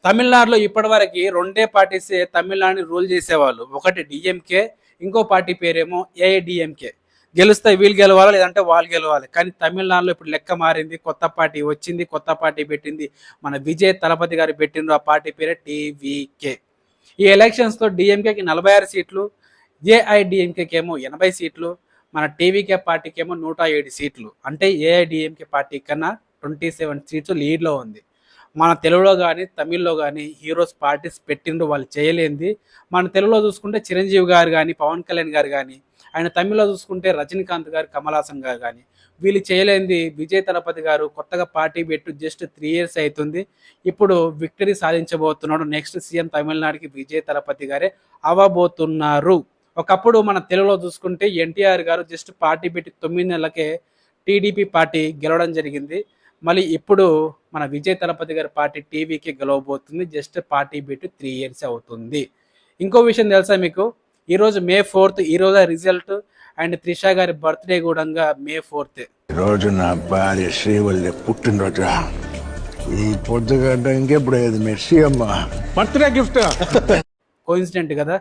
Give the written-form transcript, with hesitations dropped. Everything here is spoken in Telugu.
తమిళనాడులో ఇప్పటివరకు రెండే పార్టీసే తమిళనాడుని రూల్ చేసేవాళ్ళు. ఒకటి డిఎంకే, ఇంకో పార్టీ పేరేమో ఏఐడిఎంకే. గెలిస్తే వీళ్ళు గెలవాలి, లేదంటే వాళ్ళు గెలవాలి. కానీ తమిళనాడులో ఇప్పుడు లెక్క మారింది. కొత్త పార్టీ వచ్చింది, కొత్త పార్టీ పెట్టింది. మన విజయ్ తలపతి గారు పెట్టిండ్రు. ఆ పార్టీ పేరే టీవీకే. ఈ ఎలక్షన్స్తో డిఎంకేకి 46 సీట్లు, ఏఐడిఎంకేకి ఏమో 80 సీట్లు, మన టీవీకే పార్టీకి ఏమో 107 సీట్లు. అంటే ఏఐడిఎంకే పార్టీ కన్నా 27 సీట్స్ లీడ్లో ఉంది. మన తెలుగులో కానీ తమిళ్లో కానీ హీరోస్ పార్టీస్ పెట్టిండ్రు, వాళ్ళు చేయలేంది. మన తెలుగులో చూసుకుంటే చిరంజీవి గారు కానీ, పవన్ కళ్యాణ్ గారు కానీ, ఆయన తమిళ్లో చూసుకుంటే రజనీకాంత్ గారు, కమల్ హాసన్ గారు కానీ, వీళ్ళు చేయలేంది విజయ్ తలపతి గారు కొత్తగా పార్టీ పెట్టు జస్ట్ 3 years అవుతుంది. ఇప్పుడు విక్టరీ సాధించబోతున్నాడు. నెక్స్ట్ సీఎం తమిళనాడుకి విజయ్ తలపతి గారే అవ్వబోతున్నారు. ఒకప్పుడు మన తెలుగులో చూసుకుంటే ఎన్టీఆర్ గారు జస్ట్ పార్టీ పెట్టి 9 నెలలకే టీడీపీ పార్టీ గెలవడం జరిగింది. మళ్ళీ ఇప్పుడు మన విజయ్ తలపతి గారి పార్టీ టీవీకి గెలవబోతుంది. జస్ట్ పార్టీ పెట్టి 3 years అవుతుంది. ఇంకో విషయం తెలుసా మీకు? ఈరోజు May 4th, ఈరోజు రిజల్ట్. అండ్ త్రిష గారి బర్త్డే కూడా May 4th. ఈరోజు నా భార్య శ్రీవల్లి పుట్టినరోజు. ఈ పొద్దుగడ్డ ఇంకెప్పుడు మెర్సీ అమ్మ బర్త్డే గిఫ్ట్. కోఇన్సిడెంట్ కదా.